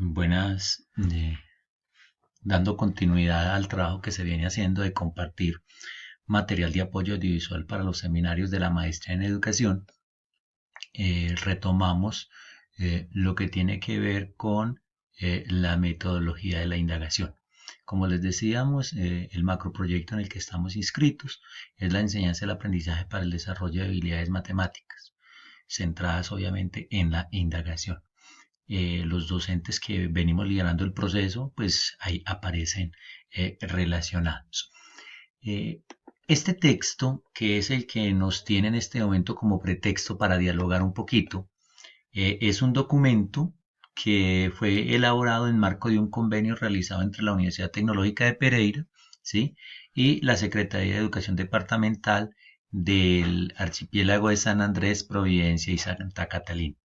Buenas, dando continuidad al trabajo que se viene haciendo de compartir material de apoyo audiovisual para los seminarios de la maestría en educación. Retomamos lo que tiene que ver con la metodología de la indagación. Como les decíamos, el macroproyecto en el que estamos inscritos es la enseñanza y el aprendizaje para el desarrollo de habilidades matemáticas, centradas obviamente en la indagación. Los docentes que venimos liderando el proceso, pues ahí aparecen relacionados. Eh, este texto, que es el que nos tiene en este momento como pretexto para dialogar un poquito, es un documento que fue elaborado en marco de un convenio realizado entre la Universidad Tecnológica de Pereira, ¿sí? Y la Secretaría de Educación Departamental del Archipiélago de San Andrés, Providencia y Santa Catalina.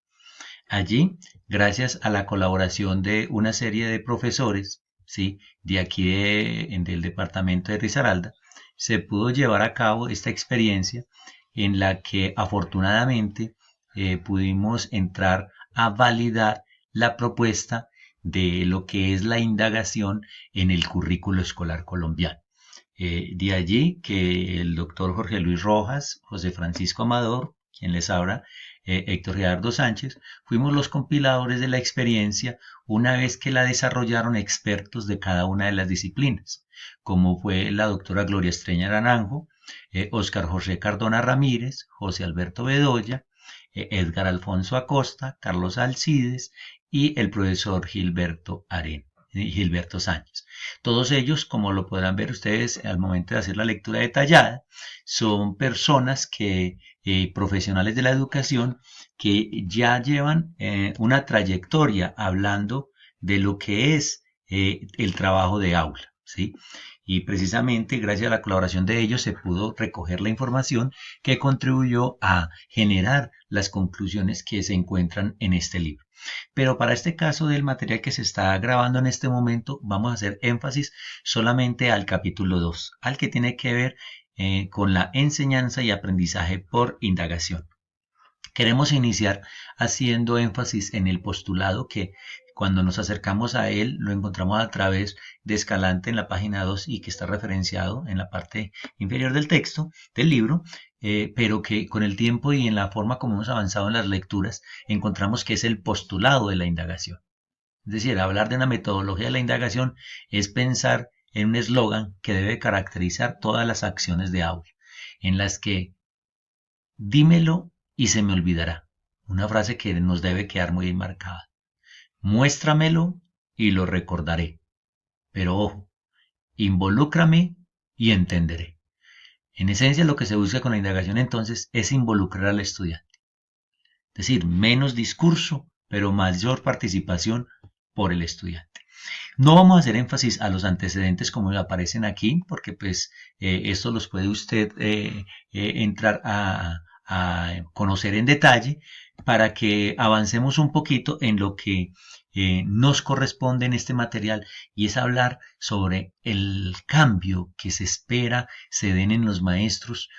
Allí, gracias a la colaboración de una serie de profesores, ¿sí? De aquí del departamento de Risaralda, se pudo llevar a cabo esta experiencia en la que afortunadamente pudimos entrar a validar la propuesta de lo que es la indagación en el currículo escolar colombiano. De allí que el doctor Jorge Luis Rojas, José Francisco Amador, quien les habla, Héctor Gerardo Sánchez, fuimos los compiladores de la experiencia una vez que la desarrollaron expertos de cada una de las disciplinas, como fue la doctora Gloria Estreña Naranjo, Óscar José Cardona Ramírez, José Alberto Bedoya, Edgar Alfonso Acosta, Carlos Alcides y el profesor Gilberto Sánchez. Todos ellos, como lo podrán ver ustedes al momento de hacer la lectura detallada, son personas profesionales de la educación que ya llevan una trayectoria hablando de lo que es el trabajo de aula, ¿sí? Y precisamente gracias a la colaboración de ellos se pudo recoger la información que contribuyó a generar las conclusiones que se encuentran en este libro. Pero para este caso del material que se está grabando en este momento, vamos a hacer énfasis solamente al capítulo 2, al que tiene que ver con la enseñanza y aprendizaje por indagación. Queremos iniciar haciendo énfasis en el postulado que cuando nos acercamos a él lo encontramos a través de Escalante en la página 2 y que está referenciado en la parte inferior del texto del libro, pero que con el tiempo y en la forma como hemos avanzado en las lecturas encontramos que es el postulado de la indagación. Es decir, hablar de una metodología de la indagación es pensar en un eslogan que debe caracterizar todas las acciones de aula, en las que dímelo y se me olvidará. Una frase que nos debe quedar muy marcada. Muéstramelo y lo recordaré. Pero ojo, involúcrame y entenderé. En esencia, lo que se busca con la indagación entonces es involucrar al estudiante. Es decir, menos discurso, pero mayor participación por el estudiante. No vamos a hacer énfasis a los antecedentes como aparecen aquí, porque pues esto los puede usted entrar a conocer en detalle para que avancemos un poquito en lo que nos corresponde en este material y es hablar sobre el cambio que se espera se den en los maestros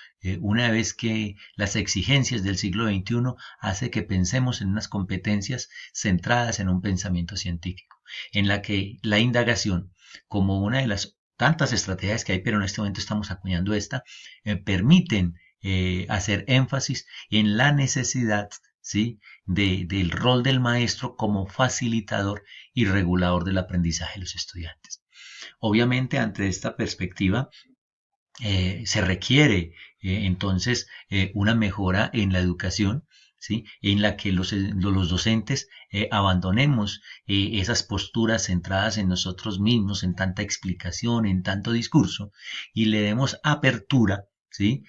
una vez que las exigencias del siglo XXI hace que pensemos en unas competencias centradas en un pensamiento científico, en la que la indagación, como una de las tantas estrategias que hay, pero en este momento estamos acuñando esta, permiten hacer énfasis en la necesidad, ¿sí? Del rol del maestro como facilitador y regulador del aprendizaje de los estudiantes. Obviamente, ante esta perspectiva, se requiere entonces una mejora en la educación, ¿sí? En la que los docentes abandonemos esas posturas centradas en nosotros mismos, en tanta explicación, en tanto discurso, y le demos apertura, ¿sí?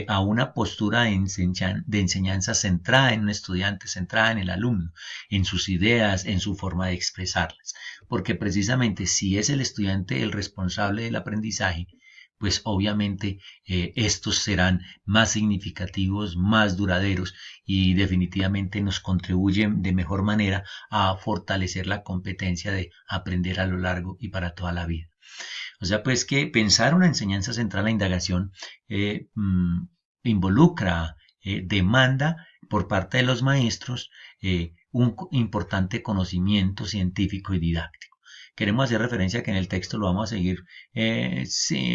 A una postura de enseñanza centrada en un estudiante, centrada en el alumno, en sus ideas, en su forma de expresarlas. Porque precisamente si es el estudiante el responsable del aprendizaje, pues obviamente estos serán más significativos, más duraderos y definitivamente nos contribuyen de mejor manera a fortalecer la competencia de aprender a lo largo y para toda la vida. O sea, pues que pensar una enseñanza central a la indagación involucra, demanda por parte de los maestros un importante conocimiento científico y didáctico. Queremos hacer referencia que en el texto lo vamos a seguir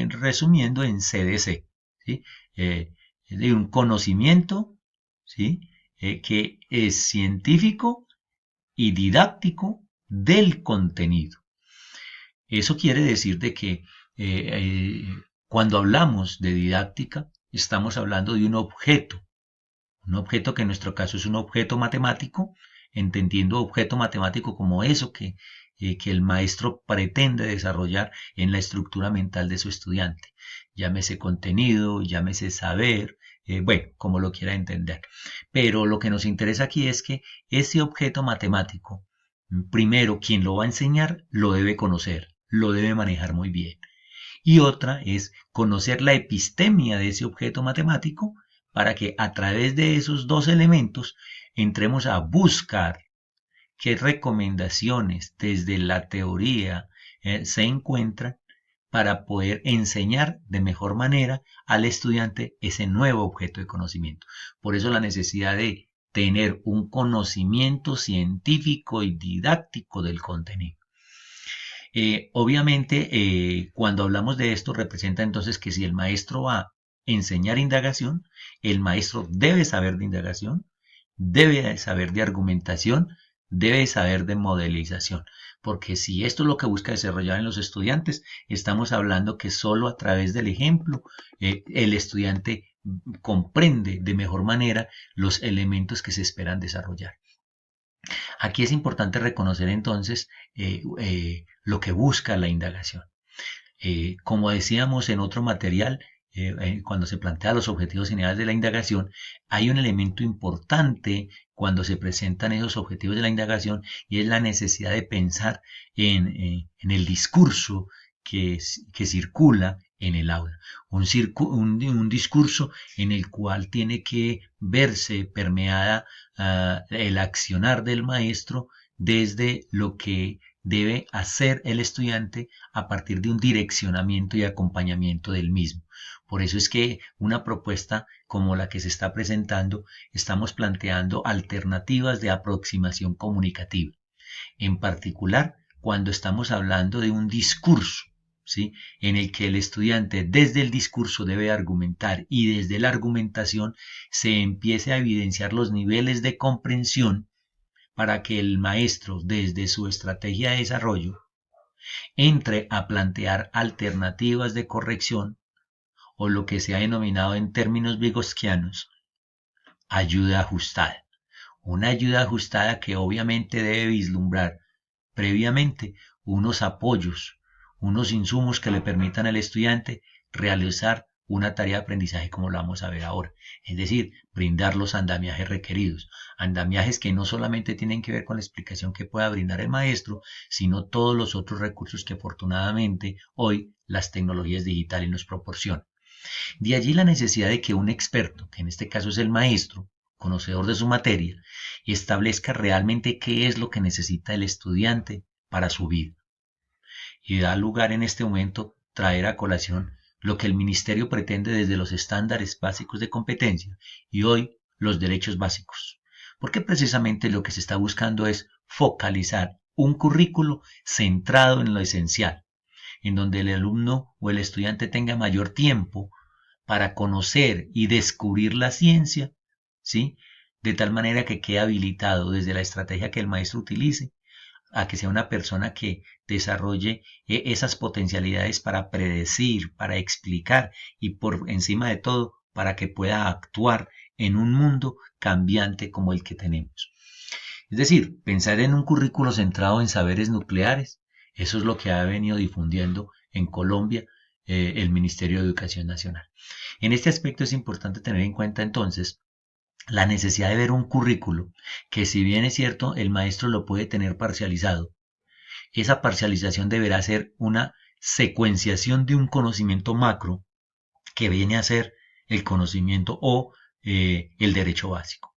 resumiendo en CDC, ¿sí? De un conocimiento, ¿sí? Que es científico y didáctico del contenido. Eso quiere decir de que cuando hablamos de didáctica, estamos hablando de un objeto que en nuestro caso es un objeto matemático, entendiendo objeto matemático como eso que el maestro pretende desarrollar en la estructura mental de su estudiante. Llámese contenido, llámese saber, bueno, como lo quiera entender. Pero lo que nos interesa aquí es que ese objeto matemático, primero, quien lo va a enseñar lo debe conocer, lo debe manejar muy bien. Y otra es conocer la epistemia de ese objeto matemático para que a través de esos dos elementos entremos a buscar qué recomendaciones desde la teoría se encuentran para poder enseñar de mejor manera al estudiante ese nuevo objeto de conocimiento. Por eso la necesidad de tener un conocimiento científico y didáctico del contenido. Obviamente, cuando hablamos de esto, representa entonces que si el maestro va a enseñar indagación, el maestro debe saber de indagación, debe saber de argumentación, debe saber de modelización, porque si esto es lo que busca desarrollar en los estudiantes, estamos hablando que solo a través del ejemplo el estudiante comprende de mejor manera los elementos que se esperan desarrollar. Aquí es importante reconocer entonces lo que busca la indagación. Como decíamos en otro material, cuando se plantea los objetivos generales de la indagación, hay un elemento importante cuando se presentan esos objetivos de la indagación y es la necesidad de pensar en el discurso que circula en el aula. Un discurso en el cual tiene que verse permeada el accionar del maestro desde lo que debe hacer el estudiante a partir de un direccionamiento y acompañamiento del mismo. Por eso es que una propuesta como la que se está presentando, estamos planteando alternativas de aproximación comunicativa. En particular, cuando estamos hablando de un discurso, ¿sí? En el que el estudiante desde el discurso debe argumentar y desde la argumentación se empiece a evidenciar los niveles de comprensión para que el maestro, desde su estrategia de desarrollo, entre a plantear alternativas de corrección o lo que se ha denominado en términos vygotskianos, ayuda ajustada. Una ayuda ajustada que obviamente debe vislumbrar previamente unos apoyos, unos insumos que le permitan al estudiante realizar una tarea de aprendizaje como lo vamos a ver ahora. Es decir, brindar los andamiajes requeridos. Andamiajes que no solamente tienen que ver con la explicación que pueda brindar el maestro, sino todos los otros recursos que afortunadamente hoy las tecnologías digitales nos proporcionan. De allí la necesidad de que un experto, que en este caso es el maestro, conocedor de su materia, establezca realmente qué es lo que necesita el estudiante para su vida. Y da lugar en este momento traer a colación lo que el ministerio pretende desde los estándares básicos de competencia y hoy los derechos básicos. Porque precisamente lo que se está buscando es focalizar un currículo centrado en lo esencial, en donde el alumno o el estudiante tenga mayor tiempo para conocer y descubrir la ciencia, ¿sí? De tal manera que quede habilitado desde la estrategia que el maestro utilice a que sea una persona que desarrolle esas potencialidades para predecir, para explicar y por encima de todo para que pueda actuar en un mundo cambiante como el que tenemos. Es decir, pensar en un currículo centrado en saberes nucleares, eso es lo que ha venido difundiendo en Colombia el Ministerio de Educación Nacional. En este aspecto es importante tener en cuenta entonces la necesidad de ver un currículo que si bien es cierto el maestro lo puede tener parcializado, esa parcialización deberá ser una secuenciación de un conocimiento macro que viene a ser el conocimiento o el derecho básico.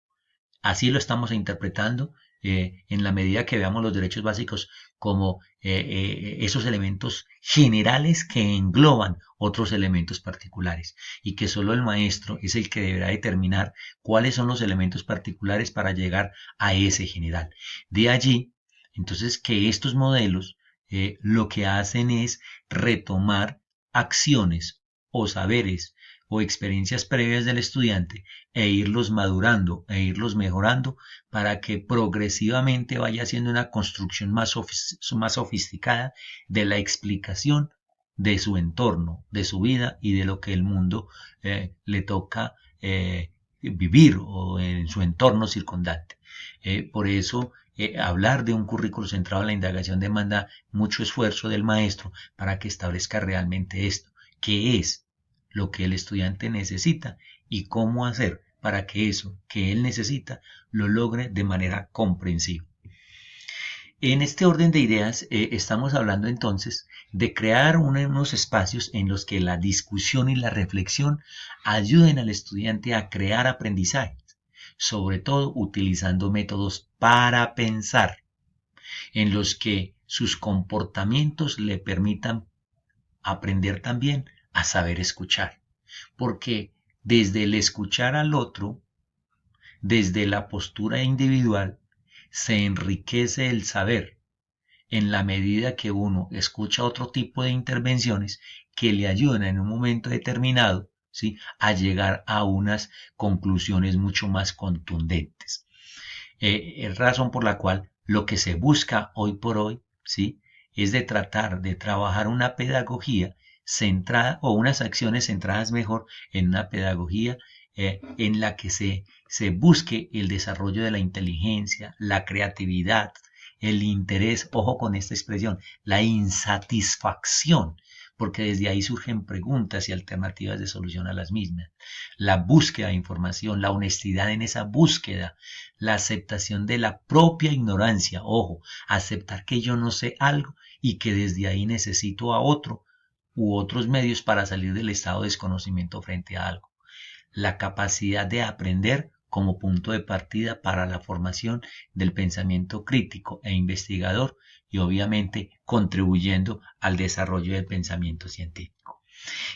Así lo estamos interpretando en la medida que veamos los derechos básicos como esos elementos generales que engloban otros elementos particulares y que solo el maestro es el que deberá determinar cuáles son los elementos particulares para llegar a ese general. De allí, entonces, que estos modelos lo que hacen es retomar acciones o saberes o experiencias previas del estudiante e irlos madurando e irlos mejorando para que progresivamente vaya haciendo una construcción más sofisticada de la explicación de su entorno, de su vida y de lo que el mundo le toca vivir o en su entorno circundante. Por eso, hablar de un currículo centrado en la indagación demanda mucho esfuerzo del maestro para que establezca realmente esto, qué es lo que el estudiante necesita y cómo hacer para que eso que él necesita lo logre de manera comprensiva. En este orden de ideas, estamos hablando entonces de crear unos espacios en los que la discusión y la reflexión ayuden al estudiante a crear aprendizajes, sobre todo utilizando métodos para pensar, en los que sus comportamientos le permitan aprender también a saber escuchar, porque desde el escuchar al otro, desde la postura individual, se enriquece el saber en la medida que uno escucha otro tipo de intervenciones que le ayudan en un momento determinado, ¿sí?, a llegar a unas conclusiones mucho más contundentes. Es razón por la cual lo que se busca hoy por hoy, ¿sí?, es de tratar de trabajar una pedagogía centrada o unas acciones centradas mejor en una pedagogía en la que se busque el desarrollo de la inteligencia, la creatividad, el interés, ojo con esta expresión, la insatisfacción, porque desde ahí surgen preguntas y alternativas de solución a las mismas. La búsqueda de información, la honestidad en esa búsqueda, la aceptación de la propia ignorancia, ojo, aceptar que yo no sé algo y que desde ahí necesito a otro u otros medios para salir del estado de desconocimiento frente a algo. La capacidad de aprender como punto de partida para la formación del pensamiento crítico e investigador y obviamente contribuyendo al desarrollo del pensamiento científico.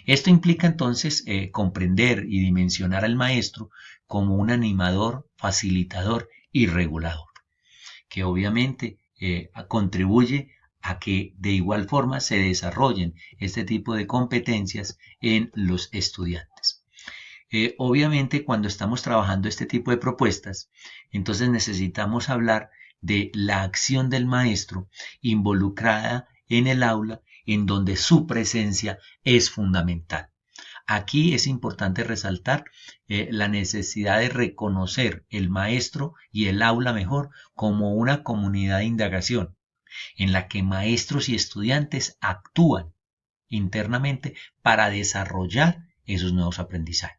Esto implica entonces comprender y dimensionar al maestro como un animador, facilitador y regulador, que obviamente contribuye a que de igual forma se desarrollen este tipo de competencias en los estudiantes. Obviamente, cuando estamos trabajando este tipo de propuestas, entonces necesitamos hablar de la acción del maestro involucrada en el aula, en donde su presencia es fundamental. Aquí es importante resaltar la necesidad de reconocer el maestro y el aula mejor como una comunidad de indagación, en la que maestros y estudiantes actúan internamente para desarrollar esos nuevos aprendizajes.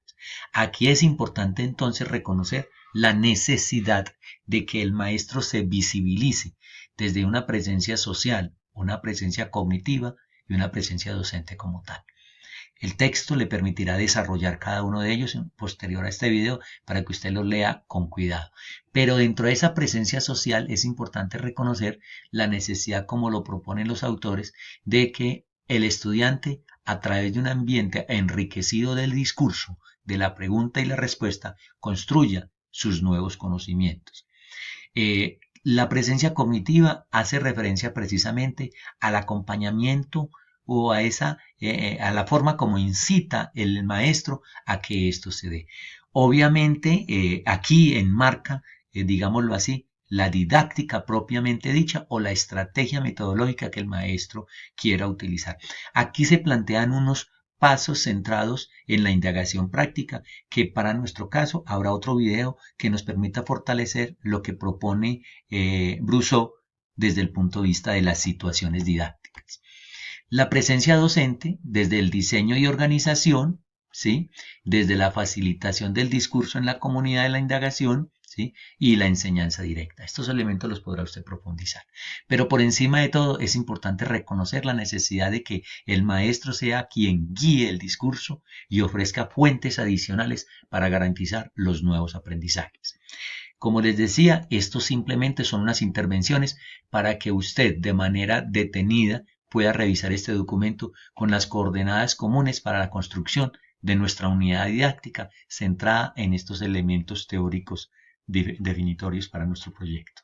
Aquí es importante entonces reconocer la necesidad de que el maestro se visibilice desde una presencia social, una presencia cognitiva y una presencia docente como tal. El texto le permitirá desarrollar cada uno de ellos posterior a este video para que usted los lea con cuidado. Pero dentro de esa presencia social es importante reconocer la necesidad, como lo proponen los autores, de que el estudiante, a través de un ambiente enriquecido del discurso, de la pregunta y la respuesta, construya sus nuevos conocimientos. La presencia cognitiva hace referencia precisamente al acompañamiento o a la forma como incita el maestro a que esto se dé. Obviamente, aquí enmarca, digámoslo así, la didáctica propiamente dicha o la estrategia metodológica que el maestro quiera utilizar. Aquí se plantean unos pasos centrados en la indagación práctica, que para nuestro caso habrá otro video que nos permita fortalecer lo que propone Brousseau desde el punto de vista de las situaciones didácticas. La presencia docente desde el diseño y organización, ¿sí?, desde la facilitación del discurso en la comunidad de la indagación, ¿sí?, y la enseñanza directa. Estos elementos los podrá usted profundizar. Pero por encima de todo es importante reconocer la necesidad de que el maestro sea quien guíe el discurso y ofrezca fuentes adicionales para garantizar los nuevos aprendizajes. Como les decía, estos simplemente son unas intervenciones para que usted de manera detenida pueda revisar este documento con las coordenadas comunes para la construcción de nuestra unidad didáctica centrada en estos elementos teóricos definitorios para nuestro proyecto.